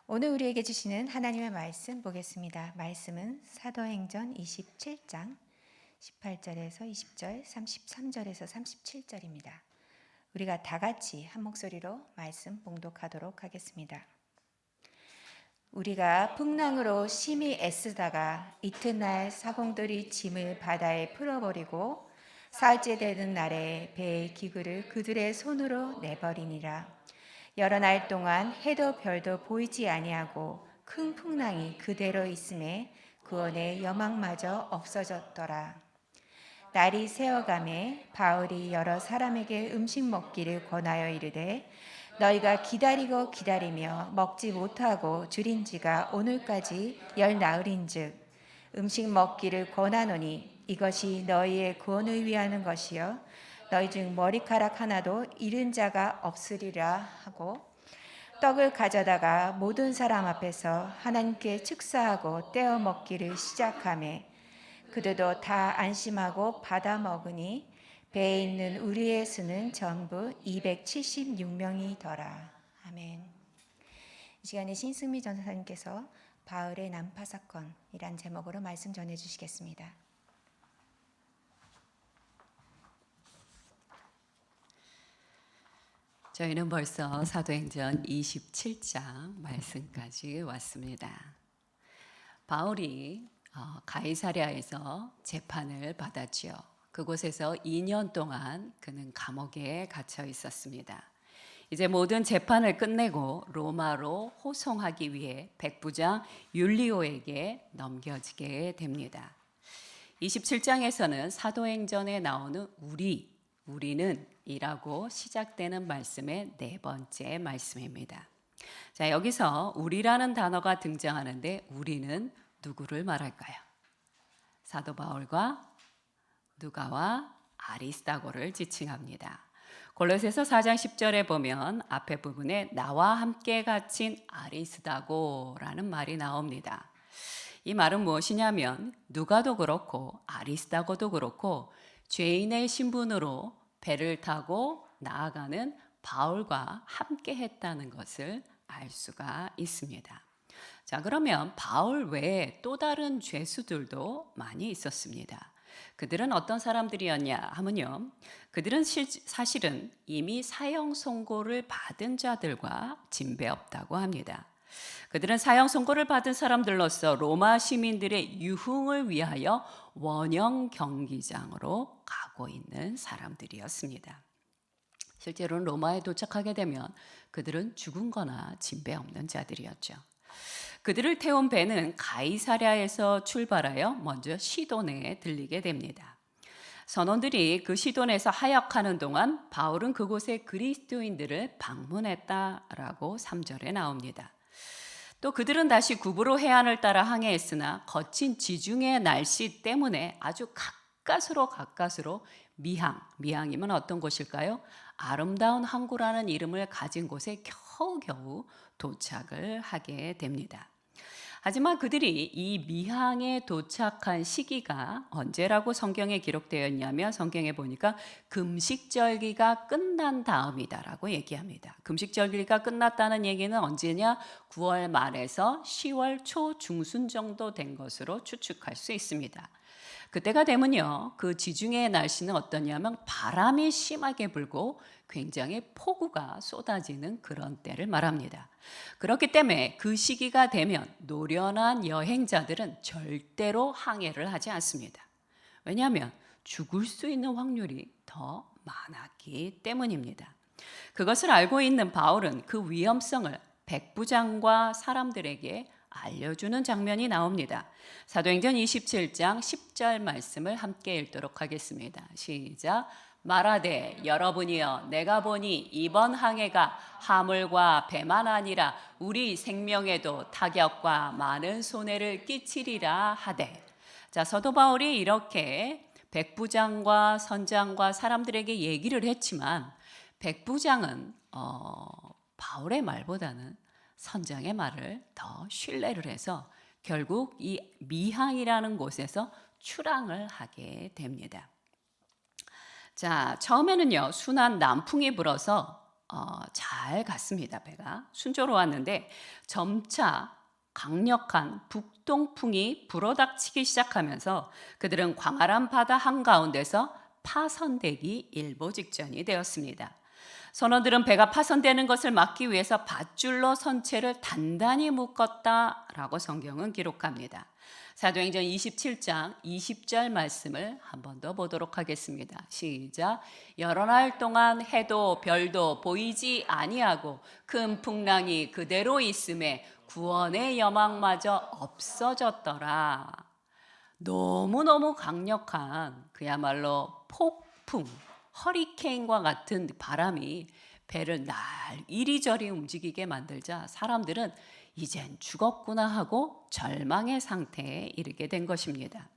오늘 우리에게 주시는 하나님의 말씀 보겠습니다. 말씀은 사도행전 27장 18절에서 20절, 33절에서 37절입니다. 우리가 다 같이 한 목소리로 말씀 봉독하도록 하겠습니다. 우리가 풍랑으로 심히 애쓰다가 이튿날 사공들이 짐을 바다에 풀어버리고 사흘째 되는 날에 배의 기구를 그들의 손으로 내버리니라. 여러 날 동안 해도 별도 보이지 아니하고 큰 풍랑이 그대로 있음에 구원의 여망마저 없어졌더라. 날이 새어가매 바울이 여러 사람에게 음식 먹기를 권하여 이르되 너희가 기다리고 기다리며 먹지 못하고 줄인 지가 오늘까지 열 나흘인즉 음식 먹기를 권하노니 이것이 너희의 구원을 위하는 것이요 너희 중 머리카락 하나도 잃은 자가 없으리라 하고 떡을 가져다가 모든 사람 앞에서 하나님께 축사하고 떼어 먹기를 시작하매 그들도 다 안심하고 받아 먹으니 배에 있는 우리의 수는 전부 276명이더라. 아멘. 이 시간에 신승미 전사님께서 바울의 난파 사건이란 제목으로 말씀 전해 주시겠습니다. 저희는 벌써 사도행전 27장 말씀까지 왔습니다. 바울이 가이사랴에서 재판을 받았지요. 그곳에서 2년 동안 그는 감옥에 갇혀 있었습니다. 이제 모든 재판을 끝내고 로마로 호송하기 위해 백부장 율리오에게 넘겨지게 됩니다. 27장에서는 사도행전에 나오는 우리는 이라고 시작되는 말씀의 네 번째 말씀입니다. 자, 여기서 우리라는 단어가 등장하는데 우리는 누구를 말할까요? 사도 바울과 누가와 아리스다고를 지칭합니다. 골로새서 4장 10절에 보면 앞에 부분에 나와 함께 갇힌 아리스다고라는 말이 나옵니다. 이 말은 무엇이냐면 누가도 그렇고 아리스다고도 그렇고 죄인의 신분으로 배를 타고 나아가는 바울과 함께 했다는 것을 알 수가 있습니다. 자, 그러면 바울 외에 또 다른 죄수들도 많이 있었습니다. 그들은 어떤 사람들이었냐 하면요. 그들은 사실은 이미 사형 선고를 받은 자들과 진배없다고 합니다. 그들은 사형 선고를 받은 사람들로서 로마 시민들의 유흥을 위하여 원형 경기장으로 가고 있는 사람들이었습니다. 실제로는 로마에 도착하게 되면 그들은 죽은 거나 진배 없는 자들이었죠. 그들을 태운 배는 가이사랴에서 출발하여 먼저 시돈에 들리게 됩니다. 선원들이 그 시돈에서 하역하는 동안 바울은 그곳의 그리스도인들을 방문했다라고 3절에 나옵니다. 또 그들은 다시 구브로 해안을 따라 항해했으나 거친 지중해 날씨 때문에 아주 가까스로 미항이면 어떤 곳일까요? 아름다운 항구라는 이름을 가진 곳에 겨우겨우 도착을 하게 됩니다. 하지만 그들이 이 미항에 도착한 시기가 언제라고 성경에 기록되어 있냐면 성경에 보니까 금식절기가 끝난 다음이다라고 얘기합니다. 금식절기가 끝났다는 얘기는 언제냐? 9월 말에서 10월 초 중순 정도 된 것으로 추측할 수 있습니다. 그때가 되면요, 그 지중해의 날씨는 어떠냐면 바람이 심하게 불고 굉장히 폭우가 쏟아지는 그런 때를 말합니다. 그렇기 때문에 그 시기가 되면 노련한 여행자들은 절대로 항해를 하지 않습니다. 왜냐하면 죽을 수 있는 확률이 더 많았기 때문입니다. 그것을 알고 있는 바울은 그 위험성을 백부장과 사람들에게 알려주는 장면이 나옵니다. 사도행전 27장 10절 말씀을 함께 읽도록 하겠습니다. 시작. 말하되 여러분이여 내가 보니 이번 항해가 화물과 배만 아니라 우리 생명에도 타격과 많은 손해를 끼치리라 하되. 자, 사도 바울이 이렇게 백부장과 선장과 사람들에게 얘기를 했지만 백부장은 바울의 말보다는 선장의 말을 더 신뢰를 해서 결국 이 미항이라는 곳에서 출항을 하게 됩니다. 자, 처음에는요, 순한 남풍이 불어서 잘 갔습니다. 배가 순조로웠는데 점차 강력한 북동풍이 불어닥치기 시작하면서 그들은 광활한 바다 한가운데서 파선되기 일보 직전이 되었습니다. 선원들은 배가 파손되는 것을 막기 위해서 밧줄로 선체를 단단히 묶었다라고 성경은 기록합니다. 사도행전 27장 20절 말씀을 한 번 더 보도록 하겠습니다. 시작. 여러 날 동안 해도 별도 보이지 아니하고 큰 풍랑이 그대로 있음에 구원의 여망마저 없어졌더라. 너무너무 강력한 그야말로 폭풍, 허리케인과 같은 바람이 배를 날 이리저리 움직이게 만들자 사람들은 이젠 죽었구나 하고 절망의 상태에 이르게 된 것입니다.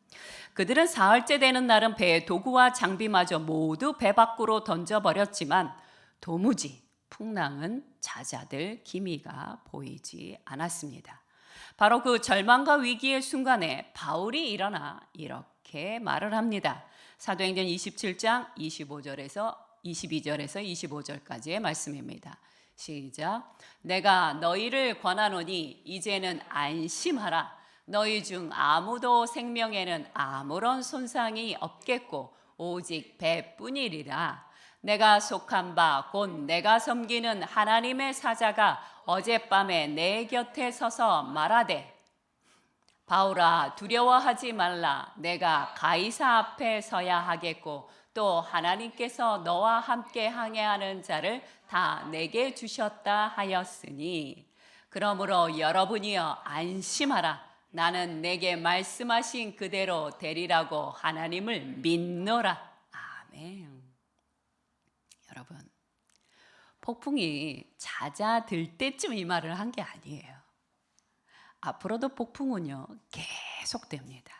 그들은 사흘째 되는 날은 배의 도구와 장비마저 모두 배 밖으로 던져버렸지만 도무지 풍랑은 잦아들 기미가 보이지 않았습니다. 바로 그 절망과 위기의 순간에 바울이 일어나 이렇게 말을 합니다. 사도행전 27장 22절에서 25절까지의 말씀입니다. 시작. 내가 너희를 권하노니 이제는 안심하라. 너희 중 아무도 생명에는 아무런 손상이 없겠고 오직 배뿐이리라. 내가 속한 바 곧 내가 섬기는 하나님의 사자가 어젯밤에 내 곁에 서서 말하되 바울아 두려워하지 말라. 내가 가이사 앞에 서야 하겠고 또 하나님께서 너와 함께 항해하는 자를 다 내게 주셨다 하였으니 그러므로 여러분이여 안심하라. 나는 내게 말씀하신 그대로 되리라고 하나님을 믿노라. 아멘. 여러분, 폭풍이 잦아들 때쯤 이 말을 한 게 아니에요. 앞으로도 폭풍은요 계속됩니다.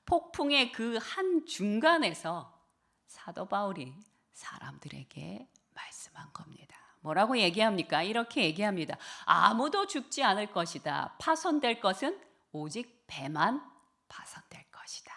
폭풍의 그 한 중간에서 사도 바울이 사람들에게 말씀한 겁니다. 뭐라고 얘기합니까? 이렇게 얘기합니다. 아무도 죽지 않을 것이다. 파손될 것은 오직 배만 파손될 것이다.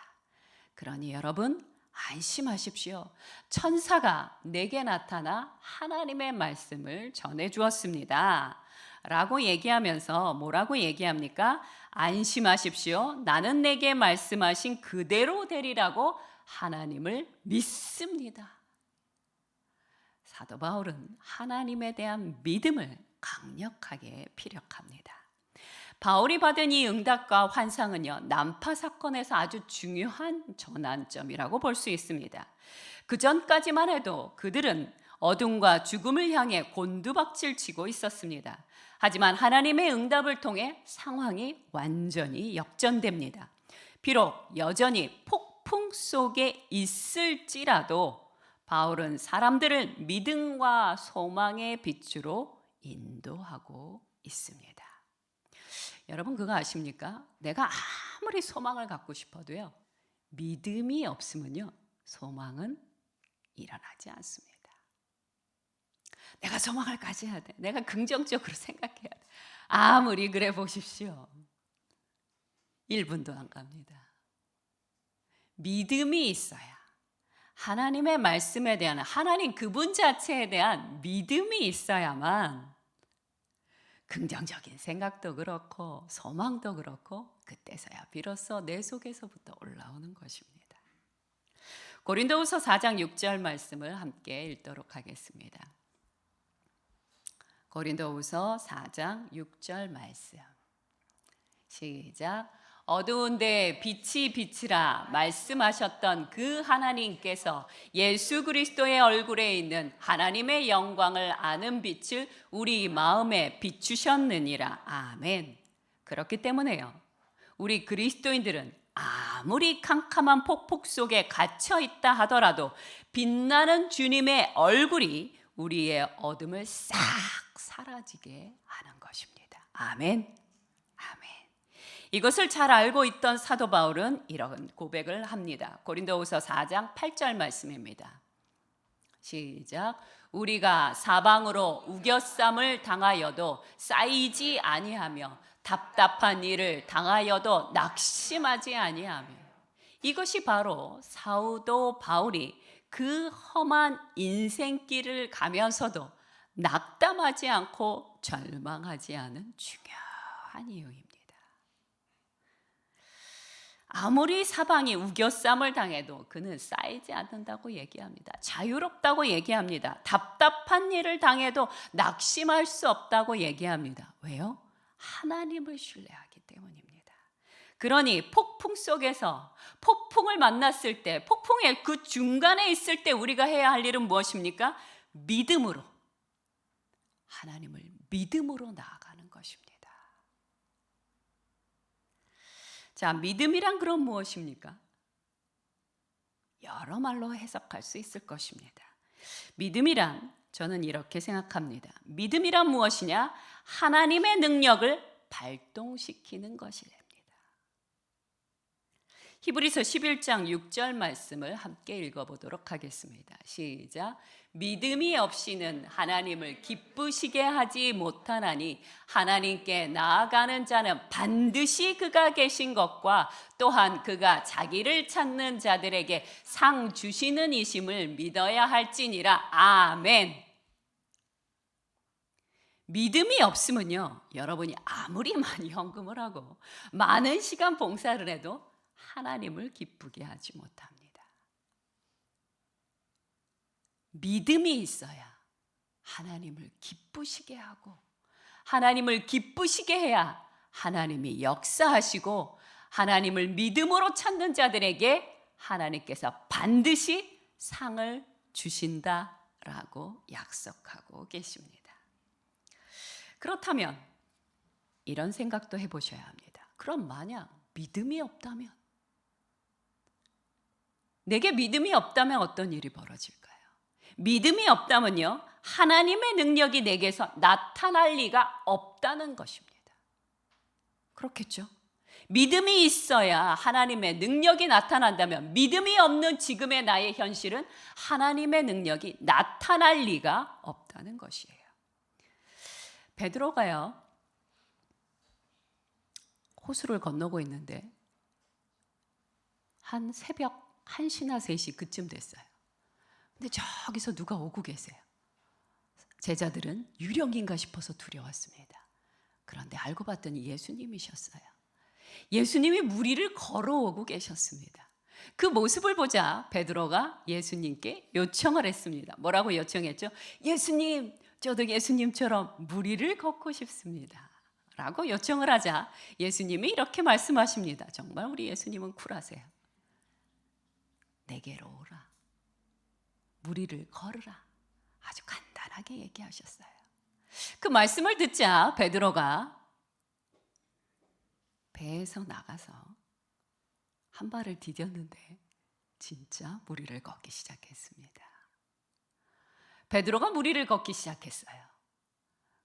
그러니 여러분 안심하십시오. 천사가 내게 나타나 하나님의 말씀을 전해 주었습니다. 라고 얘기하면서 뭐라고 얘기합니까? 안심하십시오. 나는 내게 말씀하신 그대로 되리라고 하나님을 믿습니다. 사도 바울은 하나님에 대한 믿음을 강력하게 피력합니다. 바울이 받은 이 응답과 환상은요, 난파 사건에서 아주 중요한 전환점이라고 볼 수 있습니다. 그 전까지만 해도 그들은 어둠과 죽음을 향해 곤두박질 치고 있었습니다. 하지만 하나님의 응답을 통해 상황이 완전히 역전됩니다. 비록 여전히 폭풍 속에 있을지라도 바울은 사람들을 믿음과 소망의 빛으로 인도하고 있습니다. 여러분 그거 아십니까? 내가 아무리 소망을 갖고 싶어도요, 믿음이 없으면요, 소망은 일어나지 않습니다. 내가 소망을 가져야 돼. 내가 긍정적으로 생각해야 돼. 아무리 그래 보십시오. 1분도 안 갑니다. 믿음이 있어야 하나님의 말씀에 대한 하나님 그분 자체에 대한 믿음이 있어야만 긍정적인 생각도 그렇고 소망도 그렇고 그때서야 비로소 내 속에서부터 올라오는 것입니다. 고린도후서 4장 6절 말씀을 함께 읽도록 하겠습니다. 고린도후서 4장 6절 말씀. 시작. 어두운데 빛이 비치라 말씀하셨던 그 하나님께서 예수 그리스도의 얼굴에 있는 하나님의 영광을 아는 빛을 우리 마음에 비추셨느니라. 아멘. 그렇기 때문에요, 우리 그리스도인들은 아무리 캄캄한 폭풍 속에 갇혀 있다 하더라도 빛나는 주님의 얼굴이 우리의 어둠을 싹 사라지게 하는 것입니다. 아멘. 아멘. 이것을 잘 알고 있던 사도 바울은 이런 고백을 합니다. 고린도후서 4장 8절 말씀입니다. 시작. 우리가 사방으로 우겨쌈을 당하여도 쌓이지 아니하며 답답한 일을 당하여도 낙심하지 아니하며. 이것이 바로 사도 바울이 그 험한 인생길을 가면서도 낙담하지 않고 절망하지 않은 중요한 이유입니다. 아무리 사방이 우겨쌈을 당해도 그는 쌓이지 않는다고 얘기합니다. 자유롭다고 얘기합니다. 답답한 일을 당해도 낙심할 수 없다고 얘기합니다. 왜요? 하나님을 신뢰하기 때문입니다. 그러니 폭풍 속에서 폭풍을 만났을 때, 폭풍의 그 중간에 있을 때 우리가 해야 할 일은 무엇입니까? 믿음으로, 하나님을 믿음으로 나아가는 것입니다. 자, 믿음이란 그럼 무엇입니까? 여러 말로 해석할 수 있을 것입니다. 믿음이란 저는 이렇게 생각합니다. 믿음이란 무엇이냐? 하나님의 능력을 발동시키는 것이랍니다. 히브리서 11장 6절 말씀을 함께 읽어보도록 하겠습니다. 시작. 믿음이 없이는 하나님을 기쁘시게 하지 못하나니 하나님께 나아가는 자는 반드시 그가 계신 것과 또한 그가 자기를 찾는 자들에게 상 주시는 이심을 믿어야 할지니라. 아멘. 믿음이 없으면요, 여러분이 아무리 많이 헌금을 하고 많은 시간 봉사를 해도 하나님을 기쁘게 하지 못합니다. 믿음이 있어야 하나님을 기쁘시게 하고, 하나님을 기쁘시게 해야 하나님이 역사하시고, 하나님을 믿음으로 찾는 자들에게 하나님께서 반드시 상을 주신다라고 약속하고 계십니다. 그렇다면 이런 생각도 해보셔야 합니다. 그럼 만약 믿음이 없다면, 내게 믿음이 없다면 어떤 일이 벌어질까요? 믿음이 없다면요, 하나님의 능력이 내게서 나타날 리가 없다는 것입니다. 그렇겠죠? 믿음이 있어야 하나님의 능력이 나타난다면 믿음이 없는 지금의 나의 현실은 하나님의 능력이 나타날 리가 없다는 것이에요. 베드로가요, 호수를 건너고 있는데 한 새벽 1시나 3시 그쯤 됐어요. 근데 저기서 누가 오고 계세요. 제자들은 유령인가 싶어서 두려웠습니다. 그런데 알고 봤더니 예수님이셨어요. 예수님이 물 위를 걸어오고 계셨습니다. 그 모습을 보자 베드로가 예수님께 요청을 했습니다. 뭐라고 요청했죠? 예수님, 저도 예수님처럼 물 위를 걷고 싶습니다. 라고 요청을 하자 예수님이 이렇게 말씀하십니다. 정말 우리 예수님은 쿨하세요. 내게로 오라. 물 위를 걸으라. 아주 간단하게 얘기하셨어요. 그 말씀을 듣자 베드로가 배에서 나가서 한 발을 디뎠는데 진짜 물 위를 걷기 시작했습니다. 베드로가 물 위를 걷기 시작했어요.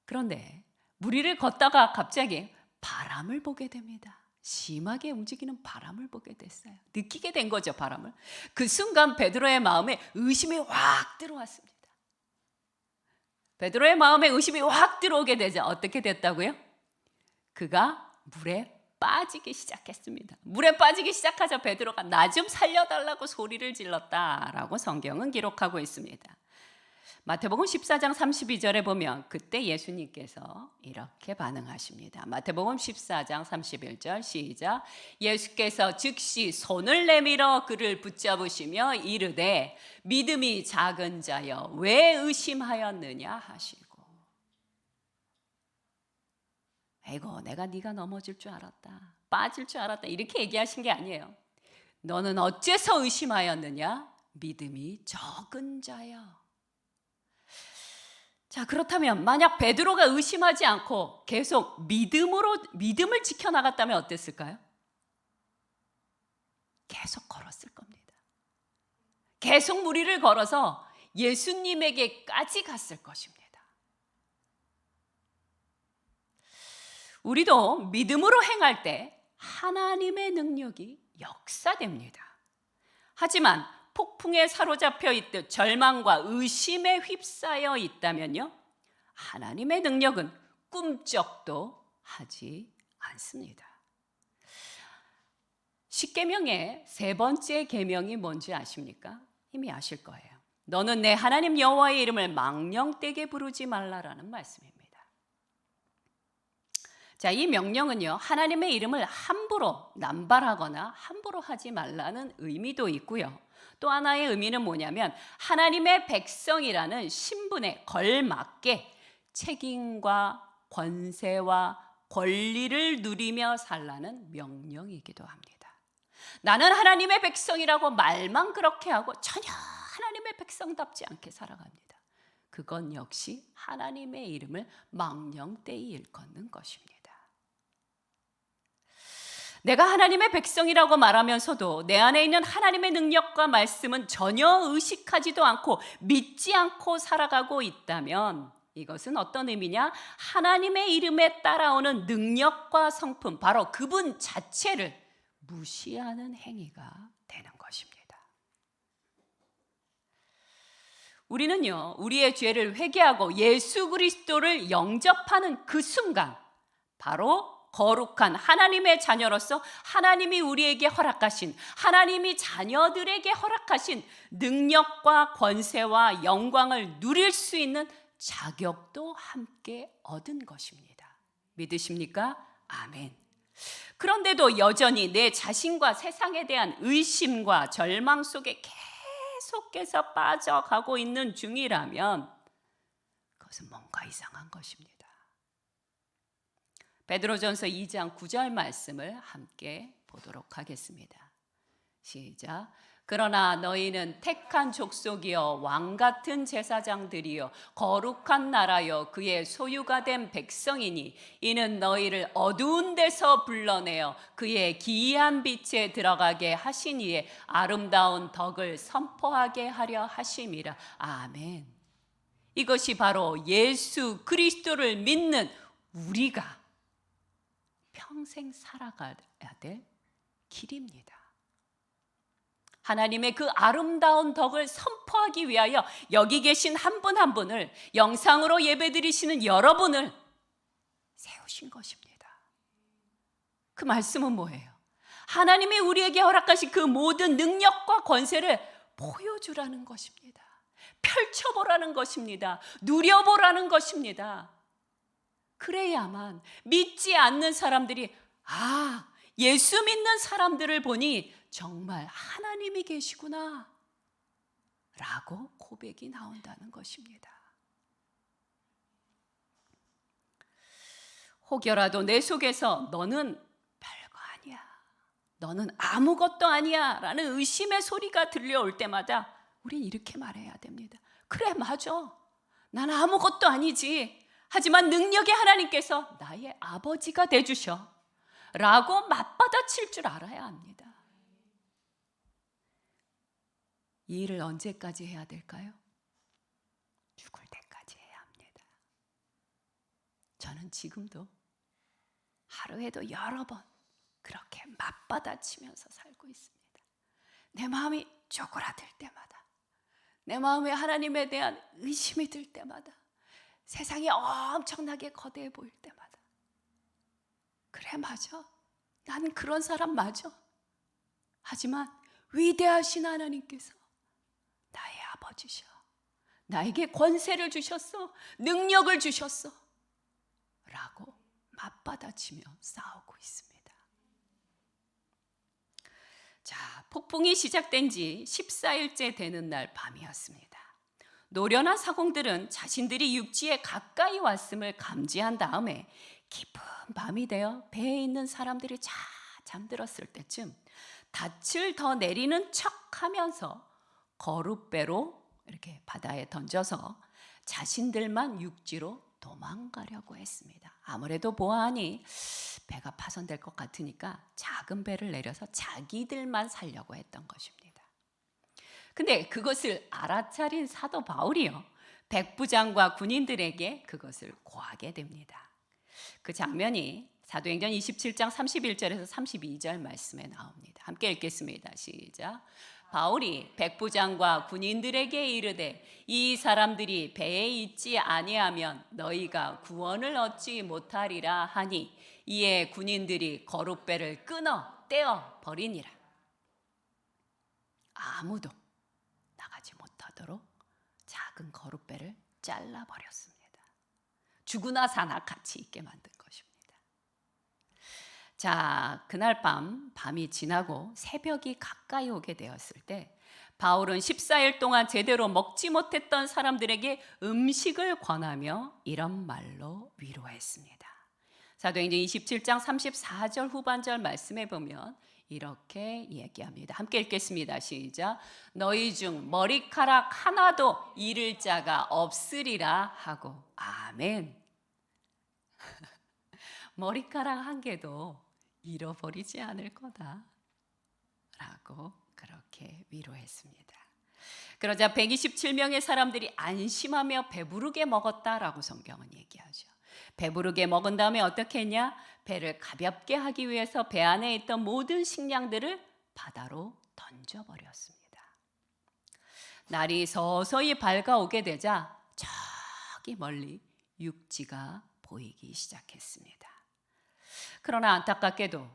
그런데 물 위를 걷다가 갑자기 바람을 보게 됩니다. 심하게 움직이는 바람을 보게 됐어요. 느끼게 된 거죠, 바람을. 그 순간 베드로의 마음에 의심이 확 들어왔습니다. 베드로의 마음에 의심이 확 들어오게 되자 어떻게 됐다고요? 그가 물에 빠지기 시작했습니다. 물에 빠지기 시작하자 베드로가 나 좀 살려달라고 소리를 질렀다라고 성경은 기록하고 있습니다. 마태복음 14장 32절에 보면 그때 예수님께서 이렇게 반응하십니다. 마태복음 14장 31절 시작. 예수께서 즉시 손을 내밀어 그를 붙잡으시며 이르되 믿음이 작은 자여 왜 의심하였느냐 하시고. 아이고 내가 네가 넘어질 줄 알았다. 빠질 줄 알았다. 이렇게 얘기하신 게 아니에요. 너는 어째서 의심하였느냐? 믿음이 적은 자여. 자, 그렇다면 만약 베드로가 의심하지 않고 계속 믿음을 지켜나갔다면 어땠을까요? 계속 걸었을 겁니다. 계속 물 위를 걸어서 예수님에게까지 갔을 것입니다. 우리도 믿음으로 행할 때 하나님의 능력이 역사됩니다. 하지만 폭풍에 사로잡혀 있듯 절망과 의심에 휩싸여 있다면요, 하나님의 능력은 꿈쩍도 하지 않습니다. 십계명의 세 번째 계명이 뭔지 아십니까? 이미 아실 거예요. 너는 내 하나님 여호와의 이름을 망령되게 부르지 말라라는 말씀입니다. 자, 이 명령은요, 하나님의 이름을 함부로 남발하거나 함부로 하지 말라는 의미도 있고요. 또 하나의 의미는 뭐냐면 하나님의 백성이라는 신분에 걸맞게 책임과 권세와 권리를 누리며 살라는 명령이기도 합니다. 나는 하나님의 백성이라고 말만 그렇게 하고 전혀 하나님의 백성답지 않게 살아갑니다. 그건 역시 하나님의 이름을 망령되이 일컫는 것입니다. 내가 하나님의 백성이라고 말하면서도 내 안에 있는 하나님의 능력과 말씀은 전혀 의식하지도 않고 믿지 않고 살아가고 있다면 이것은 어떤 의미냐? 하나님의 이름에 따라오는 능력과 성품, 바로 그분 자체를 무시하는 행위가 되는 것입니다. 우리는요, 우리의 죄를 회개하고 예수 그리스도를 영접하는 그 순간, 바로 거룩한 하나님의 자녀로서 하나님이 우리에게 허락하신, 하나님이 자녀들에게 허락하신 능력과 권세와 영광을 누릴 수 있는 자격도 함께 얻은 것입니다. 믿으십니까? 아멘. 그런데도 여전히 내 자신과 세상에 대한 의심과 절망 속에 계속해서 빠져가고 있는 중이라면 그것은 뭔가 이상한 것입니다. 베드로전서 2장 9절 말씀을 함께 보도록 하겠습니다. 시작. 그러나 너희는 택한 족속이여 왕같은 제사장들이여 거룩한 나라여 그의 소유가 된 백성이니 이는 너희를 어두운 데서 불러내어 그의 기이한 빛에 들어가게 하신 이의 아름다운 덕을 선포하게 하려 하심이라. 아멘. 이것이 바로 예수 그리스도를 믿는 우리가 평생 살아가야 될 길입니다. 하나님의 그 아름다운 덕을 선포하기 위하여 여기 계신 한 분 한 분을, 영상으로 예배드리시는 여러분을 세우신 것입니다. 그 말씀은 뭐예요? 하나님이 우리에게 허락하신 그 모든 능력과 권세를 보여주라는 것입니다. 펼쳐보라는 것입니다. 누려보라는 것입니다. 그래야만 믿지 않는 사람들이 예수 믿는 사람들을 보니 정말 하나님이 계시구나 라고 고백이 나온다는 것입니다. 혹여라도 내 속에서 너는 별거 아니야, 너는 아무것도 아니야 라는 의심의 소리가 들려올 때마다 우린 이렇게 말해야 됩니다. 그래, 맞아, 난 아무것도 아니지. 하지만 능력의 하나님께서 나의 아버지가 되주셔 라고 맞받아칠 줄 알아야 합니다. 이 일을 언제까지 해야 될까요? 죽을 때까지 해야 합니다. 저는 지금도 하루에도 여러 번 그렇게 맞받아치면서 살고 있습니다. 내 마음이 쪼그라들 때마다, 내 마음에 하나님에 대한 의심이 들 때마다, 세상이 엄청나게 거대해 보일 때마다, 그래, 맞아, 나는 그런 사람 맞아. 하지만 위대하신 하나님께서 나의 아버지셔, 나에게 권세를 주셨어, 능력을 주셨어 라고 맞받아치며 싸우고 있습니다. 자, 폭풍이 시작된 지 14일째 되는 날 밤이었습니다. 노련한 사공들은 자신들이 육지에 가까이 왔음을 감지한 다음에 깊은 밤이 되어 배에 있는 사람들이 자 잠들었을 때쯤 닻을 더 내리는 척하면서 거룻배로 이렇게 바다에 던져서 자신들만 육지로 도망가려고 했습니다. 아무래도 보아하니 배가 파손될 것 같으니까 작은 배를 내려서 자기들만 살려고 했던 것입니다. 근데 그것을 알아차린 사도 바울이요, 백부장과 군인들에게 그것을 고하게 됩니다. 그 장면이 사도행전 27장 31절에서 32절 말씀에 나옵니다. 함께 읽겠습니다. 시작. 바울이 백부장과 군인들에게 이르되 이 사람들이 배에 있지 아니하면 너희가 구원을 얻지 못하리라 하니 이에 군인들이 거룻배를 끊어 떼어 버리니라. 아무도 나가지 못하도록 작은 거룻배를 잘라버렸습니다. 죽으나 사나 같이 있게 만든 것입니다. 자, 그날 밤이 지나고 새벽이 가까이 오게 되었을 때 바울은 14일 동안 제대로 먹지 못했던 사람들에게 음식을 권하며 이런 말로 위로했습니다. 사도행전 27장 34절 후반절 말씀에 보면 이렇게 얘기합니다. 함께 읽겠습니다. 시작. 너희 중 머리카락 하나도 잃을 자가 없으리라 하고. 아멘. 머리카락 한 개도 잃어버리지 않을 거다 라고 그렇게 위로했습니다. 그러자 127명의 사람들이 안심하며 배부르게 먹었다라고 성경은 얘기하죠. 배부르게 먹은 다음에 어떻게 했냐? 배를 가볍게 하기 위해서 배 안에 있던 모든 식량들을 바다로 던져버렸습니다. 날이 서서히 밝아오게 되자 저기 멀리 육지가 보이기 시작했습니다. 그러나 안타깝게도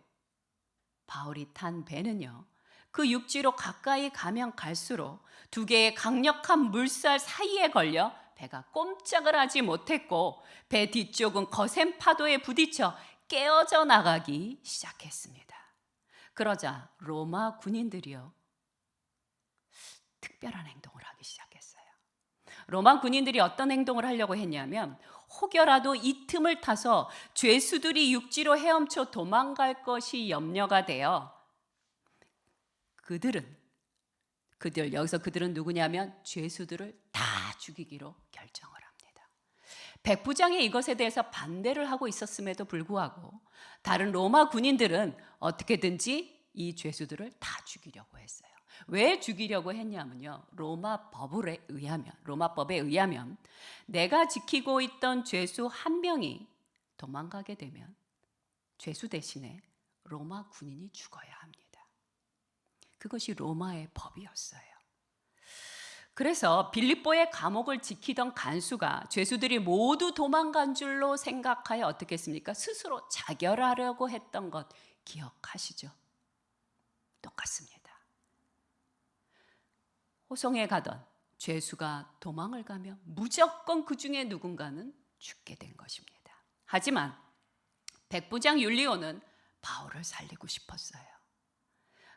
바울이 탄 배는요, 그 육지로 가까이 가면 갈수록 두 개의 강력한 물살 사이에 걸려 배가 꼼짝을 하지 못했고 배 뒤쪽은 거센 파도에 부딪혀 깨어져 나가기 시작했습니다. 그러자 로마 군인들이요, 특별한 행동을 하기 시작했어요. 로마 군인들이 어떤 행동을 하려고 했냐면 혹여라도 이 틈을 타서 죄수들이 육지로 헤엄쳐 도망갈 것이 염려가 되어 그들은 누구냐면 죄수들을 다 죽이기로 결정을 합니다. 백부장이 이것에 대해서 반대를 하고 있었음에도 불구하고 다른 로마 군인들은 어떻게든지 이 죄수들을 다 죽이려고 했어요. 왜 죽이려고 했냐면요, 로마법에 의하면 내가 지키고 있던 죄수 한 명이 도망가게 되면 죄수 대신에 로마 군인이 죽어야 합니다. 그것이 로마의 법이었어요. 그래서 빌립보의 감옥을 지키던 간수가 죄수들이 모두 도망간 줄로 생각하여 어떻게 했습니까? 스스로 자결하려고 했던 것 기억하시죠? 똑같습니다. 호송에 가던 죄수가 도망을 가며 무조건 그 중에 누군가는 죽게 된 것입니다. 하지만 백부장 율리오는 바울을 살리고 싶었어요.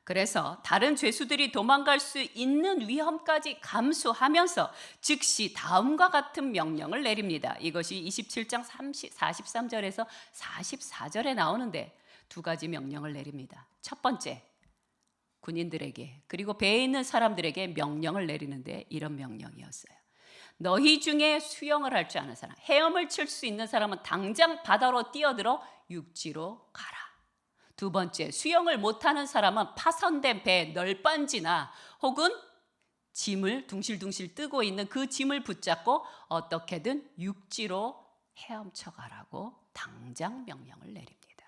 그래서 다른 죄수들이 도망갈 수 있는 위험까지 감수하면서 즉시 다음과 같은 명령을 내립니다. 이것이 27장 43절에서 44절에 나오는데 두 가지 명령을 내립니다. 첫 번째, 군인들에게 그리고 배에 있는 사람들에게 명령을 내리는데 이런 명령이었어요. 너희 중에 수영을 할 줄 아는 사람, 헤엄을 칠 수 있는 사람은 당장 바다로 뛰어들어 육지로 가라. 두 번째, 수영을 못하는 사람은 파손된 배 널빤지나 혹은 짐을 둥실둥실 뜨고 있는 그 짐을 붙잡고 어떻게든 육지로 헤엄쳐 가라고 당장 명령을 내립니다.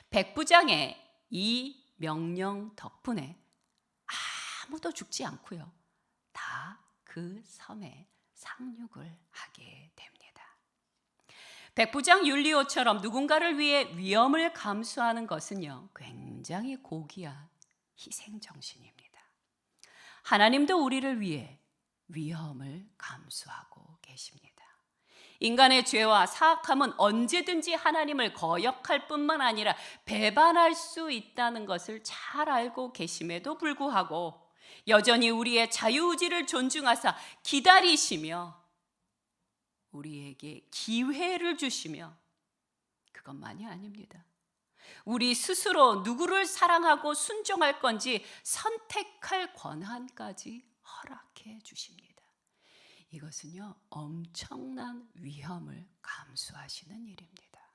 백부장의 이 명령 덕분에 아무도 죽지 않고요, 다 그 섬에 상륙을 하게 됩니다. 백부장 율리오처럼 누군가를 위해 위험을 감수하는 것은요, 굉장히 고귀한 희생정신입니다. 하나님도 우리를 위해 위험을 감수하고 계십니다. 인간의 죄와 사악함은 언제든지 하나님을 거역할 뿐만 아니라 배반할 수 있다는 것을 잘 알고 계심에도 불구하고 여전히 우리의 자유의지를 존중하사 기다리시며 우리에게 기회를 주시며 그것만이 아닙니다. 우리 스스로 누구를 사랑하고 순종할 건지 선택할 권한까지 허락해 주십니다. 이것은요, 엄청난 위험을 감수하시는 일입니다.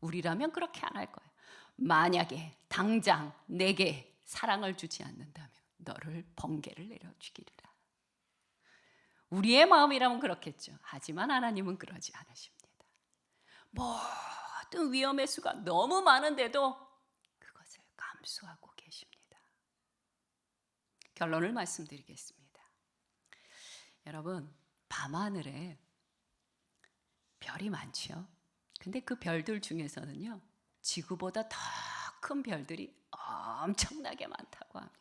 우리라면 그렇게 안 할 거예요. 만약에 당장 내게 사랑을 주지 않는다면 너를 번개를 내려 죽이리라. 우리의 마음이라면 그렇겠죠. 하지만 하나님은 그러지 않으십니다. 모든 위험의 수가 너무 많은데도 그것을 감수하고 계십니다. 결론을 말씀드리겠습니다. 여러분, 밤하늘에 별이 많죠. 근데 그 별들 중에서는요, 지구보다 더 큰 별들이 엄청나게 많다고 합니다.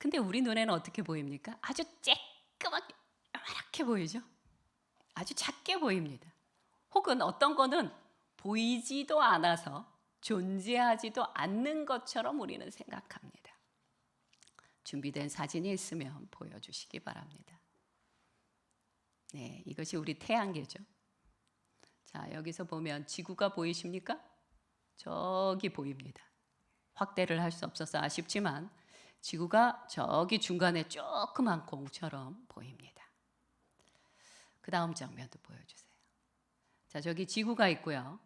근데 우리 눈에는 어떻게 보입니까? 아주 쬐끄맣게 요렇게 보이죠? 아주 작게 보입니다. 혹은 어떤 거는 보이지도 않아서 존재하지도 않는 것처럼 우리는 생각합니다. 준비된 사진이 있으면 보여주시기 바랍니다. 네, 이것이 우리 태양계죠. 자, 여기서 보면 지구가 보이십니까? 저기 보입니다. 확대를 할 수 없어서 아쉽지만 지구가 저기 중간에 조그만 공처럼 보입니다. 그 다음 장면도 보여주세요. 자, 저기 지구가 있고요.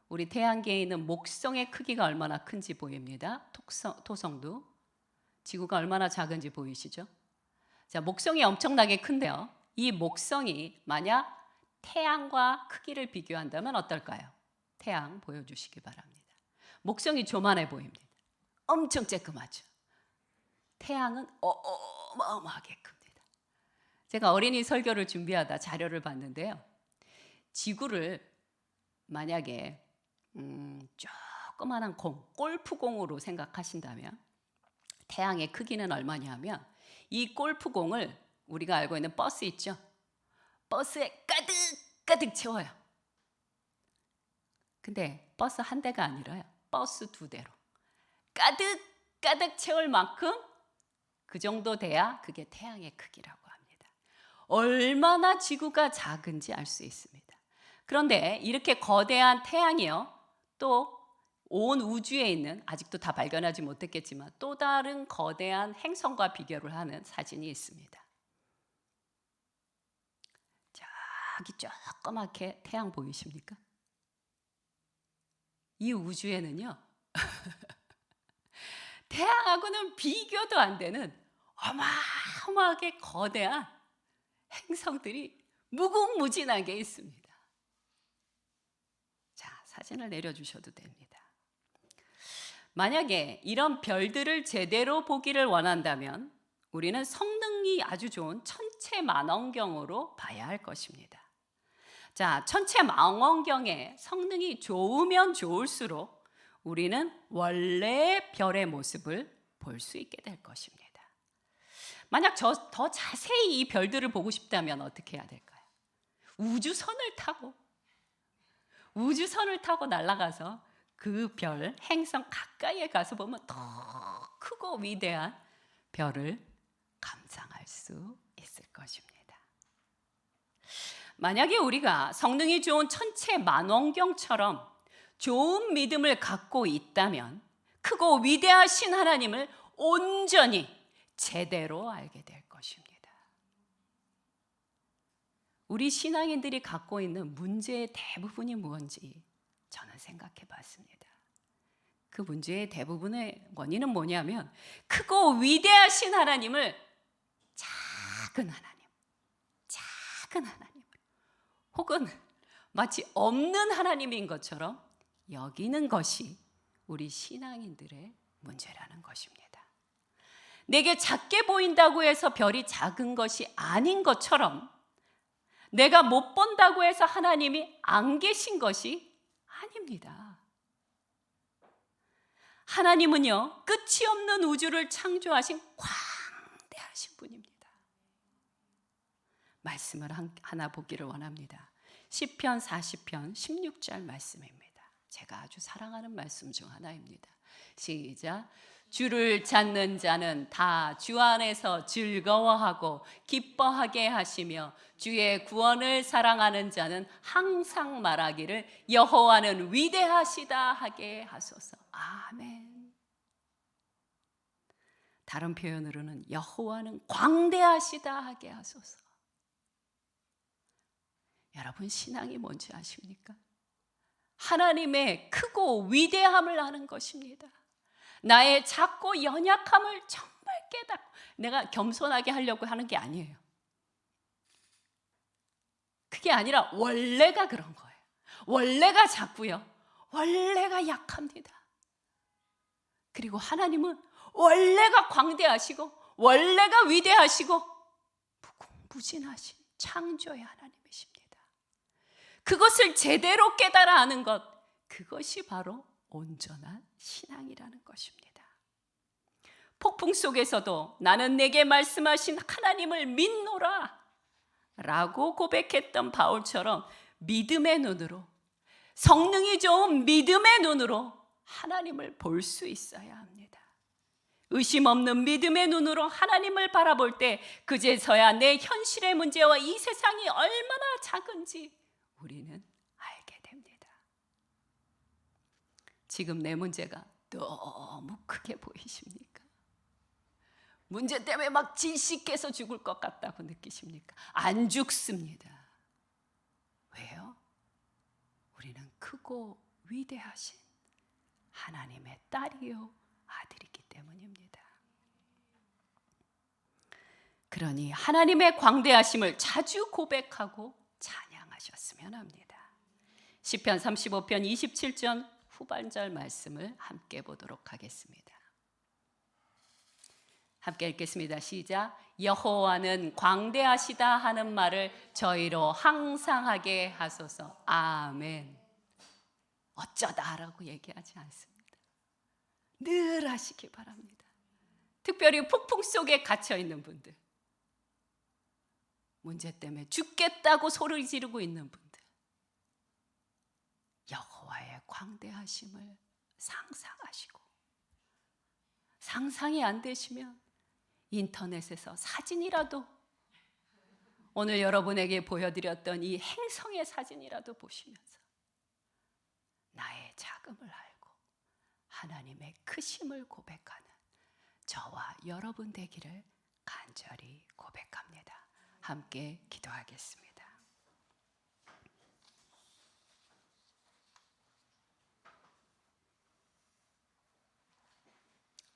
우리 태양계에 있는 목성의 크기가 얼마나 큰지 보입니다. 토성도. 지구가 얼마나 작은지 보이시죠? 자, 목성이 엄청나게 큰데요. 이 목성이 만약 태양과 크기를 비교한다면 어떨까요? 태양 보여주시기 바랍니다. 목성이 조만해 보입니다. 엄청 쬐끄맣죠. 태양은 어마어마하게 큽니다. 제가 어린이 설교를 준비하다 자료를 봤는데요. 지구를 만약에 조그만한 골프공으로 생각하신다면 태양의 크기는 얼마냐면 이 골프공을 우리가 알고 있는 버스 있죠? 버스에 가득 채워요. 근데 버스 한 대가 아니라요. 버스 2대로 가득 채울 만큼 그 정도 돼야 그게 태양의 크기라고 합니다. 얼마나 지구가 작은지 알 수 있습니다. 그런데 이렇게 거대한 태양이요. 또 온 우주에 있는 아직도 다 발견하지 못했겠지만 또 다른 거대한 행성과 비교를 하는 사진이 있습니다. 저기 조그맣게 태양 보이십니까? 이 우주에는요. 태양하고는 비교도 안 되는 어마어마하게 거대한 행성들이 무궁무진하게 있습니다. 자, 사진을 내려주셔도 됩니다. 만약에 이런 별들을 제대로 보기를 원한다면 우리는 성능이 아주 좋은 천체망원경으로 봐야 할 것입니다. 자, 천체망원경의 성능이 좋으면 좋을수록 우리는 원래의 별의 모습을 볼 수 있게 될 것입니다. 만약 더 자세히 이 별들을 보고 싶다면 어떻게 해야 될까요? 우주선을 타고 날아가서 그 별, 행성 가까이에 가서 보면 더 크고 위대한 별을 감상할 수 있을 것입니다. 만약에 우리가 성능이 좋은 천체망원경처럼 좋은 믿음을 갖고 있다면 크고 위대하신 하나님을 온전히 제대로 알게 될 것입니다. 우리 신앙인들이 갖고 있는 문제의 대부분이 무엇인지 저는 생각해 봤습니다. 그 문제의 대부분의 원인은 뭐냐면 크고 위대하신 하나님을 작은 하나님 혹은 마치 없는 하나님인 것처럼 여기는 것이 우리 신앙인들의 문제라는 것입니다. 내게 작게 보인다고 해서 별이 작은 것이 아닌 것처럼 내가 못 본다고 해서 하나님이 안 계신 것이 아닙니다. 하나님은요, 끝이 없는 우주를 창조하신 광대하신 분입니다. 말씀을 하나 보기를 원합니다. 시편 40편 16절 말씀입니다. 제가 아주 사랑하는 말씀 중 하나입니다. 시작. 주를 찾는 자는 다 주 안에서 즐거워하고 기뻐하게 하시며 주의 구원을 사랑하는 자는 항상 말하기를 여호와는 위대하시다 하게 하소서. 아멘. 다른 표현으로는 여호와는 광대하시다 하게 하소서. 여러분, 신앙이 뭔지 아십니까? 하나님의 크고 위대함을 아는 것입니다. 나의 작고 연약함을 정말 깨닫고 내가 겸손하게 하려고 하는 게 아니에요. 그게 아니라 원래가 그런 거예요. 원래가 작고요. 원래가 약합니다. 그리고 하나님은 원래가 광대하시고 원래가 위대하시고 무궁무진하신 창조의 하나님이십니다. 그것을 제대로 깨달아 아는 것, 그것이 바로 온전한 신앙이라는 것입니다. 폭풍 속에서도 나는 내게 말씀하신 하나님을 믿노라 라고 고백했던 바울처럼 믿음의 눈으로, 성능이 좋은 믿음의 눈으로 하나님을 볼 수 있어야 합니다. 의심 없는 믿음의 눈으로 하나님을 바라볼 때 그제서야 내 현실의 문제와 이 세상이 얼마나 작은지 우리는 알게 됩니다. 지금 내 문제가 너무 크게 보이십니까? 문제 때문에 막 질식해서 죽을 것 같다고 느끼십니까? 안 죽습니다. 왜요? 우리는 크고 위대하신 하나님의 딸이요 아들이기 때문입니다. 그러니 하나님의 광대하심을 자주 고백하고 찬양하셨으면 합니다. 시편 35편 27절 후반절 말씀을 함께 보도록 하겠습니다. 함께 읽겠습니다. 시작. 여호와는 광대하시다 하는 말을 저희로 항상 하게 하소서. 아멘. 어쩌다라고 얘기하지 않습니다. 늘 하시기 바랍니다. 특별히 폭풍 속에 갇혀 있는 분들, 문제 때문에 죽겠다고 소리 지르고 있는 분들, 여호와의 광대하심을 상상하시고, 상상이 안 되시면 인터넷에서 사진이라도, 오늘 여러분에게 보여드렸던 이 행성의 사진이라도 보시면서 나의 작음을 알고 하나님의 크심을 고백하는 저와 여러분 되기를 간절히 고백합니다. 함께 기도하겠습니다.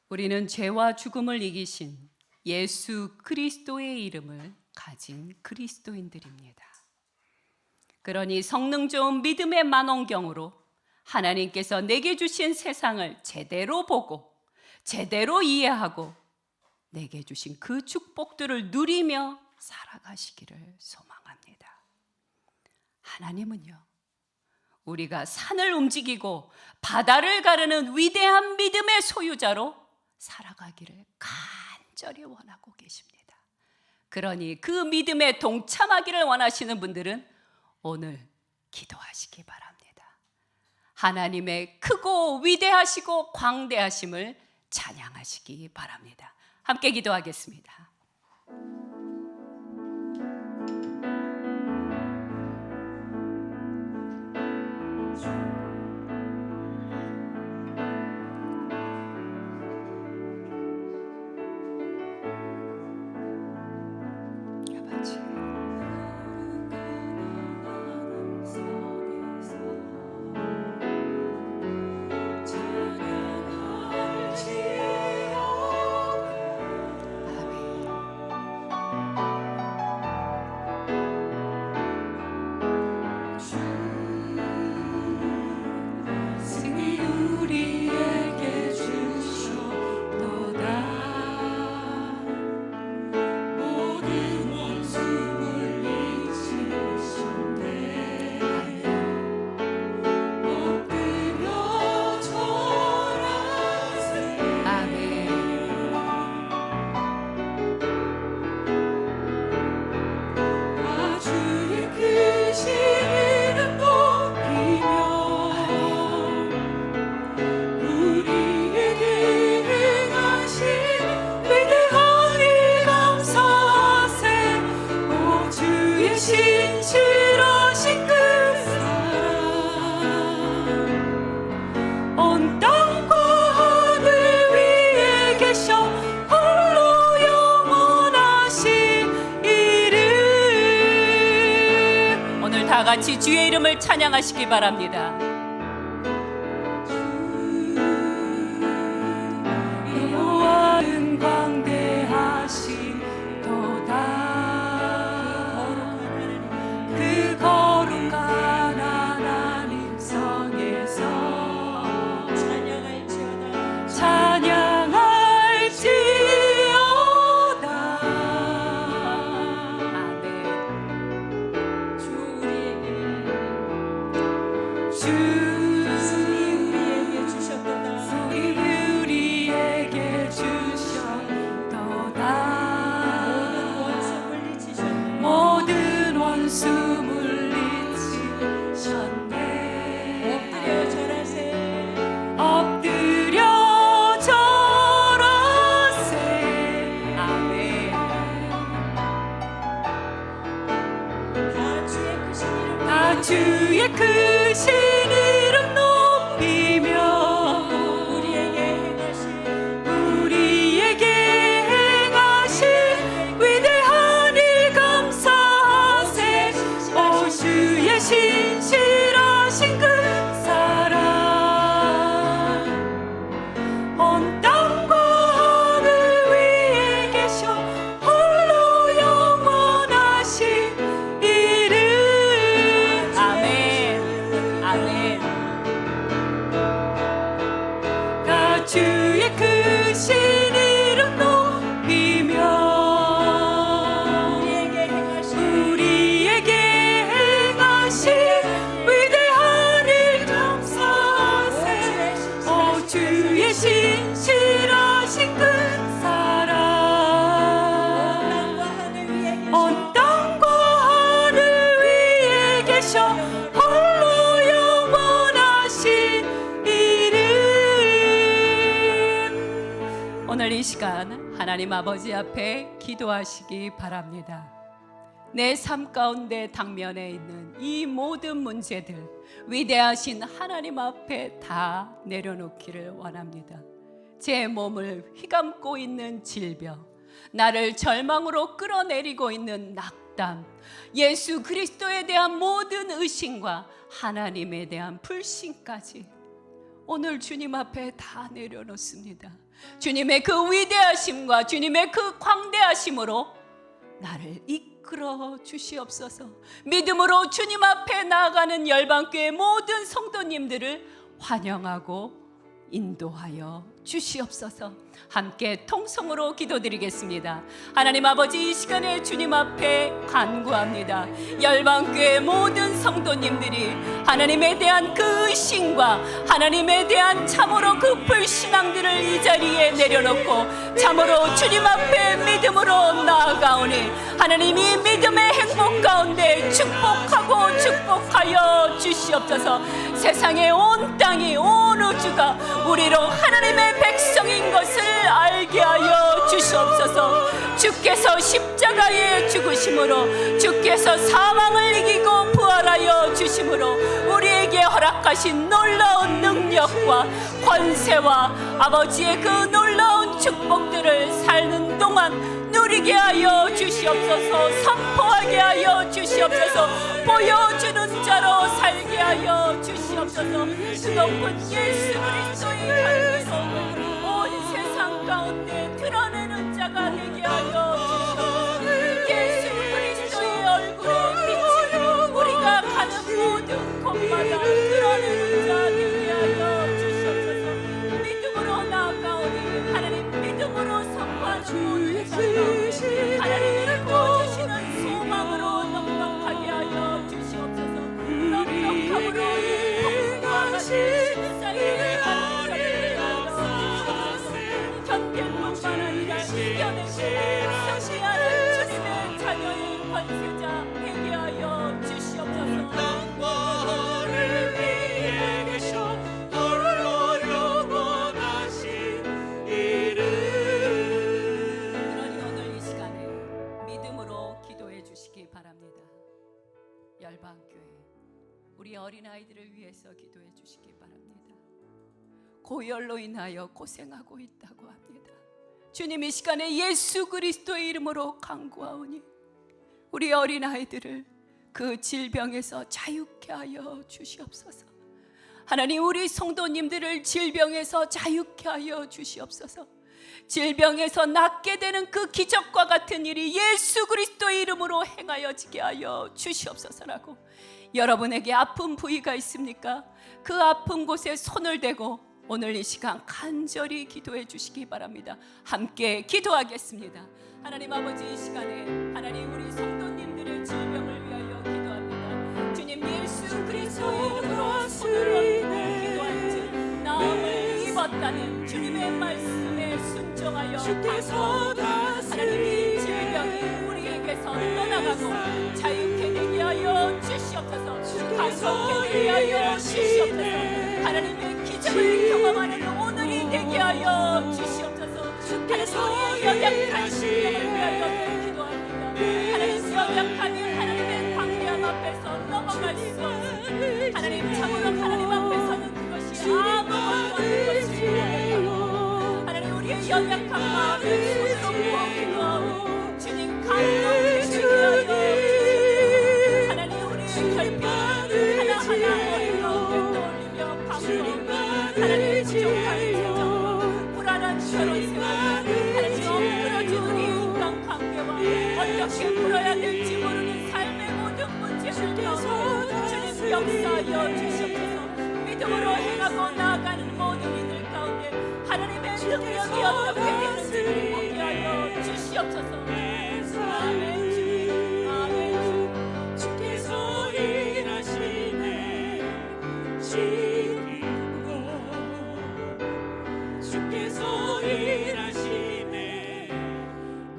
우리는 죄와 죽음을 이기신 예수 그리스도의 이름을 가진 그리스도인들입니다. 그러니 성능 좋은 믿음의 만원경으로 하나님께서 내게 주신 세상을 제대로 보고 제대로 이해하고 내게 주신 그 축복들을 누리며 살아가시기를 소망합니다. 하나님은요, 우리가 산을 움직이고 바다를 가르는 위대한 믿음의 소유자로 살아가기를 간절히 원하고 계십니다. 그러니 그 믿음에 동참하기를 원하시는 분들은 오늘 기도하시기 바랍니다. 하나님의 크고 위대하시고 광대하심을 찬양하시기 바랍니다. 함께 기도하겠습니다. 다 같이 주의 이름을 찬양하시기 바랍니다. 여호와는 광대하시도다. 그 거룩한 하나님 성에서 찬양할지어다. 우리에게 주셨도다. 크신 이름 높이며 우리에게 행하신 위대한 일 감사하세. 오 주의 신실하신 그 사랑 온 땅과 하늘 위에 계셔 홀로 영원하신 이름. 아멘 아멘. 다 주의 크신 이름 높이며 우리에게 행하신 위대한 일 감사하세. 오 주의 신실하신 그 사랑 온 땅과 하늘 위에 계셔 홀로 영원하신 이름. 오늘 이 시간 하나님 아버지 앞에 기도하시기 바랍니다. 내 삶 가운데 당면에 있는 이 모든 문제들 위대하신 하나님 앞에 다 내려놓기를 원합니다. 제 몸을 휘감고 있는 질병, 나를 절망으로 끌어내리고 있는 낙담, 예수 그리스도에 대한 모든 의심과 하나님에 대한 불신까지 오늘 주님 앞에 다 내려놓습니다. 주님의 그 위대하심과 주님의 그 광대하심으로 나를 이끌어 주시옵소서. 믿음으로 주님 앞에 나아가는 열방교회 모든 성도님들을 환영하고 인도하여 주시옵소서. 함께 통성으로 기도드리겠습니다. 하나님 아버지, 이 시간에 주님 앞에 간구합니다. 열방교회 모든 성도님들이 하나님에 대한 그 의심과 하나님에 대한 참으로 그 불신앙들을 이 자리에 내려놓고 참으로 주님 앞에 믿음으로 나아가오니 하나님이 믿음의 행복 가운데 축복하여 주시옵소서. 세상의 온 땅이 온 우주가 우리로 하나님의 백성인 것을 알게 하여 주시옵소서. 주께서 십자가에 죽으심으로 주께서 사망을 이기고 부활하여 주심으로 우리에게 허락하신 놀라운 능력과 권세와 아버지의 그 놀라운 축복들을 사는 동안 누리게 하여 주시옵소서. 선포하게 하여 주시옵소서. 보여주는 자로 살게 하여 주시옵소서. 그 높은 예수 그리스도의 향기로 온 세상 가운데 드러내는 자가 되게 하여 주시옵소서. 예수 그리스도의 얼굴에 비치는 우리가 가는 모든 곳마다 드러내는 자 되게 하여 주시옵소서. 믿음으로 나아가오니 하나님, 믿음으로 선포하는 모든 자 가운데 하나님이 부어주시는 소망으로 넉넉하게 하여 주시옵소서. 넉넉함으로 이 폭풍과 같은 십자가의 하나님 되게 하여 주시옵소서. 견딜 뿐만 아니라 이겨내고 승리하는 주님의 자녀의 권세자 되게 하여 주시옵소서. 땅과 하늘 위에 계셔 홀로 영원하신 이름. 그러니 오늘 이 시간에 믿음으로 기도해 주시기 바랍니다. 열방교회 우리 어린아이들을 위해서 기도해 주시기 바랍니다. 고열로 인하여 고생하고 있다고 합니다. 주님, 이 시간에 예수 그리스도의 이름으로 간구하오니 우리 어린아이들을 그 질병에서 자유케 하여 주시옵소서. 하나님, 우리 성도님들을 질병에서 자유케 하여 주시옵소서. 질병에서 낫게 되는 그 기적과 같은 일이 예수 그리스도의 이름으로 행하여지게 하여 주시옵소서라고. 여러분에게 아픈 부위가 있습니까? 그 아픈 곳에 손을 대고 오늘 이 시간 간절히 기도해 주시기 바랍니다. 함께 기도하겠습니다. 하나님 아버지, 이 시간에 하나님 우리 성도님들의 질병을 위하여 기도합니다. 주님, 예수 그리스도의 이름으로 손을 얹고 기도할지 나음을 입었다는 주님의 말씀에 순종하여 기도합니다. 하나님, 이 질병이 우리에게서 떠나가고 자유케 되게 하여 주시옵소서. 감사케 되게 하여 주시옵소서. 하나님의 기적을 경험하는 오늘이 되게 하여 주시옵소서. 하나님, 우리의 연약한 심령을 위하여 기도합니다. 하나님, 연약하니 하나님의 광대함 앞에서 넘어갈 수 없습니다. 하나님 참으로 하나님 앞에 서는 그것이 아무것도 아닌 것입니다. 하나님 우리의 연약한 마음을 손으로 부어 기도하고 주님 감동해 주게 하여 주시옵소서. 하나님 우리의 결핍 하나하나 어린 가운데 떠올리며 방법 하나님 부족한 재정 불안한 결혼 생활 하나님 엎드러진 우리 인간 관계와 어떻게 풀어야 될지 모르는 삶의 모든 문제들 가운데 주님 역사하여 주시옵소서. 믿음으로 행하고 나아가는 모든 이들 가운데 하나님의 능력이 어떻게 되는지를 보게 하여 주시옵소서. 아멘 주님 아멘 주님. 주께서 일하시네 지키고 주께서 일하시네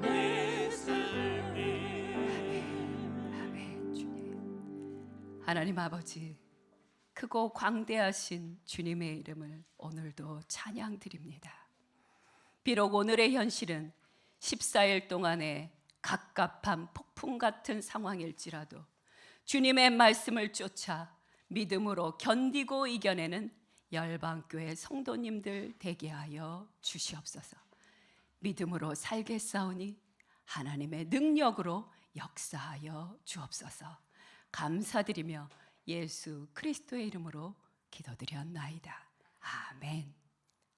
내 삶에. 아멘 주님. 하나님 아버지 크고 광대하신 주님의 이름을 오늘도 찬양드립니다. 비록 오늘의 현실은 14일 동안의 갑갑한 폭풍 같은 상황일지라도 주님의 말씀을 쫓아 믿음으로 견디고 이겨내는 열방교회 성도님들 되게 하여 주시옵소서. 믿음으로 살겠사오니 하나님의 능력으로 역사하여 주옵소서. 감사드리며 예수 그리스도의 이름으로 기도드렸나이다. 아멘.